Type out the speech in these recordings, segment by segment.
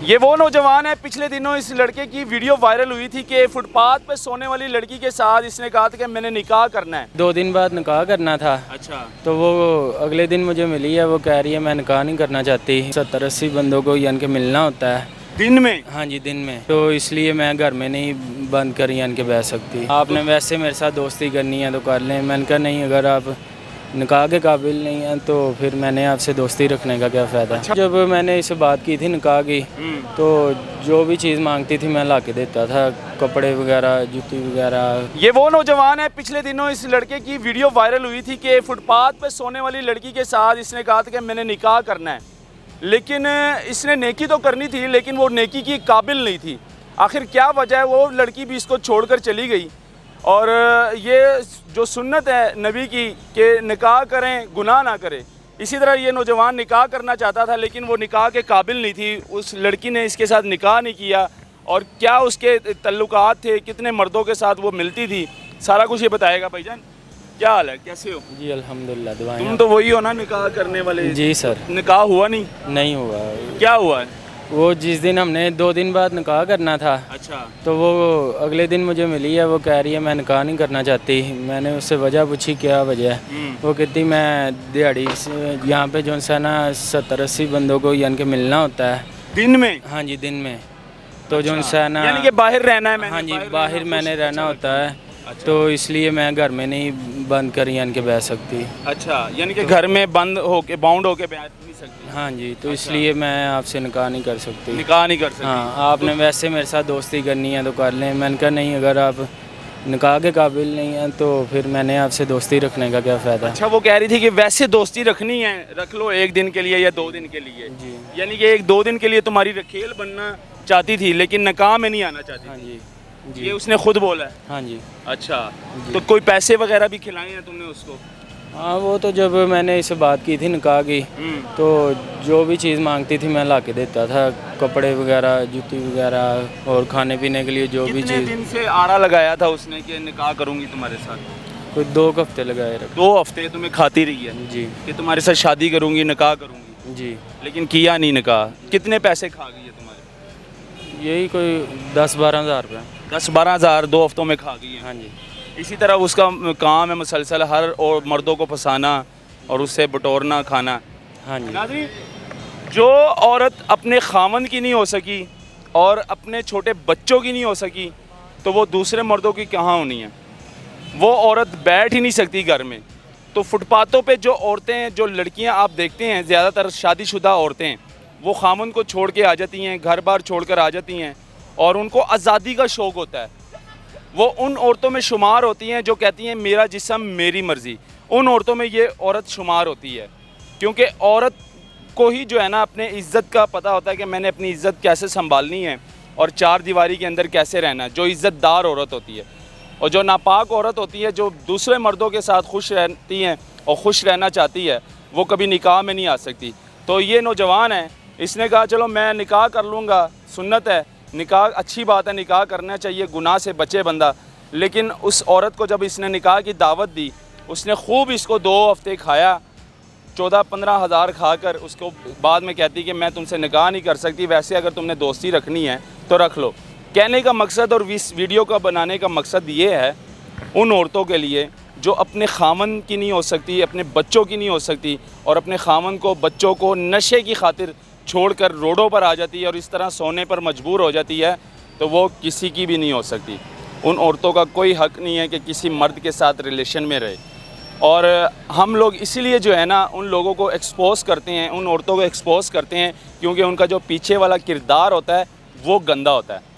ये वो नौजवान है, पिछले दिनों इस लड़के की वीडियो वायरल हुई थी कि फुटपाथ पे सोने वाली लड़की के साथ इसने कहा था कि मैंने निकाह करना है। 2 दिन बाद निकाह करना था। अच्छा। तो वो अगले दिन मुझे मिली है, वो कह रही है मैं निकाह नहीं करना चाहती। 70-80 बंदों को यानी कि मिलना होता है दिन में। हाँ जी, दिन में। तो इसलिए मैं घर में नहीं बंद कर यानी कि बैठ सकती। आपने वैसे मेरे साथ दोस्ती करनी है तो कर लें। मैंने कहा नहीं, अगर आप निकाह के काबिल नहीं हैं तो फिर मैंने आपसे दोस्ती रखने का क्या फ़ायदा। अच्छा। जब मैंने इसे बात की थी निकाह की, तो जो भी चीज़ मांगती थी मैं ला के देता था, कपड़े वगैरह, जूती वगैरह। ये वो नौजवान है, पिछले दिनों इस लड़के की वीडियो वायरल हुई थी कि फुटपाथ पे सोने वाली लड़की के साथ इसने कहा था कि मैंने निकाह करना है। लेकिन इसने नेकी तो करनी थी, लेकिन वो नेकी की काबिल नहीं थी। आखिर क्या वजह है, वो लड़की भी इसको छोड़कर चली गई। और ये जो सुन्नत है नबी की कि निकाह करें गुनाह ना करें, इसी तरह ये नौजवान निकाह करना चाहता था लेकिन वो निकाह के काबिल नहीं थी। उस लड़की ने इसके साथ निकाह नहीं किया। और क्या उसके तल्लुकात थे, कितने मर्दों के साथ वो मिलती थी, सारा कुछ ये बताएगा। भाईजान क्या हाल है, कैसे हो? जी अल्हम्दुलिल्लाह, दुआएं। तुम तो वही हो ना निकाह करने वाले? जी सर। निकाह हुआ नहीं? नहीं हुआ। क्या हुआ है? वो जिस दिन हमने 2 दिन बाद निकाह करना था, अच्छा। तो वो अगले दिन मुझे मिली है, वो कह रही है मैं निकाह नहीं करना चाहती। मैंने उससे वजह पूछी क्या वजह है। वो कहती मैं दिहाड़ी से यहाँ पे जो है ना 70-80 बंदों को यानी कि मिलना होता है दिन में। हाँ जी, दिन में। तो जो है ना यानी कि बाहर रहना है। हाँ जी, बाहर मैंने रहना होता है। अच्छा। तो इसलिए मैं घर में नहीं बंद कर यानी कि बैठ सकती। अच्छा, यानी कि घर में बंद होके बाउंड होके बैठ नहीं सकती। हाँ जी, तो इसलिए मैं आपसे निकाह नहीं कर सकती। निकाह नहीं कर सकती। हाँ, आपने वैसे मेरे साथ दोस्ती करनी है तो कर लें। मैंने कहा नहीं, अगर आप निकाह के काबिल नहीं हैं तो फिर मैंने आपसे दोस्ती रखने का क्या फ़ायदा। अच्छा, वो कह रही थी कि वैसे दोस्ती रखनी है, रख लो 1 दिन के लिए या 2 दिन के लिए। जी। यानी कि 1-2 दिन के लिए तुम्हारी रखेल बनना चाहती थी लेकिन निकाह में नहीं आना चाहती हाँ थी। जी जी। ये उसने खुद बोला है? हाँ जी। अच्छा। तो कोई पैसे वगैरह भी खिलाए हैं तुमने उसको? हाँ, वो तो जब मैंने इससे बात की थी निकाह की, तो जो भी चीज़ मांगती थी मैं ला के देता था, कपड़े वगैरह, जूती वगैरह और खाने पीने के लिए जो भी कितने चीज़। दिन से आरा लगाया था उसने कि निकाह करूंगी तुम्हारे साथ? कोई 2 हफ्ते लगाए रखे। 2 हफ्ते तुम्हें खाती रही है जी कि तुम्हारे साथ शादी करूंगी, निकाह करूंगी, जी। लेकिन किया नहीं निकाह। कितने पैसे खा गई है तुम्हारे? यही कोई 10-12 हज़ार रुपये। 10-12 हज़ार 2 हफ्तों में खा गई है। हाँ जी। इसी तरह उसका काम है मुसलसल हर और मर्दों को फंसाना और उससे बटोरना खाना। हाँ जी। नाज़रीन, जो औरत अपने खामन की नहीं हो सकी और अपने छोटे बच्चों की नहीं हो सकी तो वो दूसरे मर्दों की कहाँ होनी है। वो औरत बैठ ही नहीं सकती घर में। तो फुटपाथों पे जो औरतें हैं, जो लड़कियां आप देखते हैं, ज़्यादातर शादीशुदा औरतें हैं, वो खामन को छोड़ के आ जाती हैं, घर बार छोड़ कर आ जाती हैं और उनको आज़ादी का शौक़ होता है। वो उन औरतों में शुमार होती हैं जो कहती हैं मेरा जिस्म मेरी मर्ज़ी। उन औरतों में ये औरत शुमार होती है, क्योंकि औरत को ही जो है ना अपने इज़्ज़त का पता होता है कि मैंने अपनी इज़्ज़त कैसे संभालनी है और 4 दीवारी के अंदर कैसे रहना है। जो इज़्ज़तदार औरत होती है और जो नापाक औरत होती है, जो दूसरे मर्दों के साथ खुश रहती हैं और खुश रहना चाहती है, वो कभी निकाह में नहीं आ सकती। तो ये नौजवान है, इसने कहा चलो मैं निकाह कर लूँगा, सुन्नत है, निकाह अच्छी बात है, निकाह करना चाहिए, गुनाह से बचे बंदा। लेकिन उस औरत को जब इसने निकाह की दावत दी, उसने खूब इसको 2 हफ्ते खाया, 14-15 हज़ार खाकर उसको बाद में कहती कि मैं तुमसे निकाह नहीं कर सकती, वैसे अगर तुमने दोस्ती रखनी है तो रख लो। कहने का मकसद और इस वीडियो का बनाने का मकसद ये है उन औरतों के लिए जो अपने खामन की नहीं हो सकती, अपने बच्चों की नहीं हो सकती और अपने खामन को, बच्चों को नशे की खातिर छोड़कर रोडों पर आ जाती है और इस तरह सोने पर मजबूर हो जाती है, तो वो किसी की भी नहीं हो सकती। उन औरतों का कोई हक़ नहीं है कि किसी मर्द के साथ रिलेशन में रहे। और हम लोग इसीलिए जो है ना उन लोगों को एक्सपोज़ करते हैं, उन औरतों को एक्सपोज़ करते हैं, क्योंकि उनका जो पीछे वाला किरदार होता है वो गंदा होता है।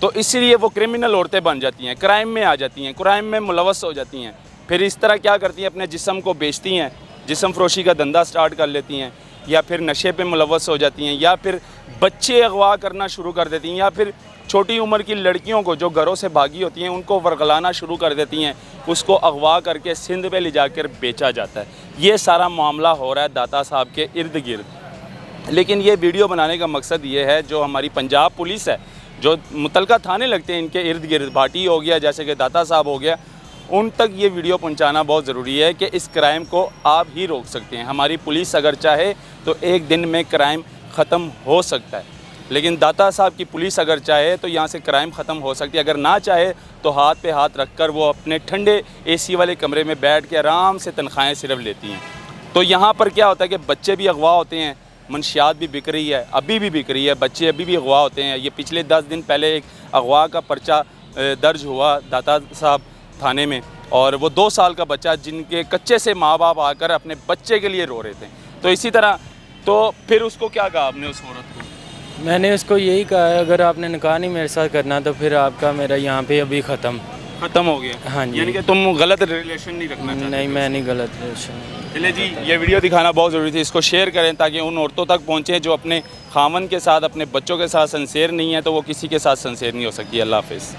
तो इसीलिए वो क्रिमिनल औरतें बन जाती हैं, क्राइम में आ जाती हैं, क्राइम में मुलवस हो जाती हैं। फिर इस तरह क्या करती हैं, अपने जिस्म को बेचती हैं, जिस्म फरोशी का धंधा स्टार्ट कर लेती हैं, या फिर नशे पे मुलवस हो जाती हैं, या फिर बच्चे अगवा करना शुरू कर देती हैं, या फिर छोटी उम्र की लड़कियों को जो घरों से भागी होती हैं उनको वर्गलाना शुरू कर देती हैं, उसको अगवा करके सिंध पे ले जाकर बेचा जाता है। ये सारा मामला हो रहा है दाता साहब के इर्द गिर्द। लेकिन ये वीडियो बनाने का मकसद ये है, जो हमारी पंजाब पुलिस है, जो मुतलका थाने लगते हैं इनके इर्द गिर्द, भाटी हो गया, जैसे कि दाता साहब हो गया, उन तक ये वीडियो पहुंचाना बहुत ज़रूरी है कि इस क्राइम को आप ही रोक सकते हैं। हमारी पुलिस अगर चाहे तो 1 दिन में क्राइम ख़त्म हो सकता है। लेकिन दाता साहब की पुलिस अगर चाहे तो यहाँ से क्राइम ख़त्म हो सकती है, अगर ना चाहे तो हाथ पे हाथ रखकर वो अपने ठंडे एसी वाले कमरे में बैठ के आराम से तनख्वाहें सिर्फ लेती हैं। तो यहाँ पर क्या होता है कि बच्चे भी अगवा होते हैं, मंशियात भी बिक रही है, अभी भी बिक रही है, बच्चे अभी भी अगवा होते हैं। ये पिछले 10 दिन पहले एक अगवा का पर्चा दर्ज हुआ दाता साहब थाने में, और वो 2 साल का बच्चा जिनके कच्चे से माँ बाप आकर अपने बच्चे के लिए रो रहे थे। तो इसी तरह तो फिर उसको क्या कहा आपने उस औरत को? मैंने उसको यही कहा है, अगर आपने निकाह नहीं मेरे साथ करना तो फिर आपका मेरा यहाँ पे अभी ख़त्म हो गया। हाँ जी। यानी कि तुम गलत रिलेशन नहीं रखना चाहते? नहीं, मैं नहीं गलत रिलेशन। चलिए जी, ये वीडियो दिखाना बहुत ज़रूरी थी, इसको शेयर करें ताकि उन औरतों तक पहुँचे जो अपने खामन के साथ, अपने बच्चों के साथ सिंसेयर नहीं है, तो वो किसी के साथ सिंसेयर नहीं हो सकती। अल्लाह हाफ़िज़।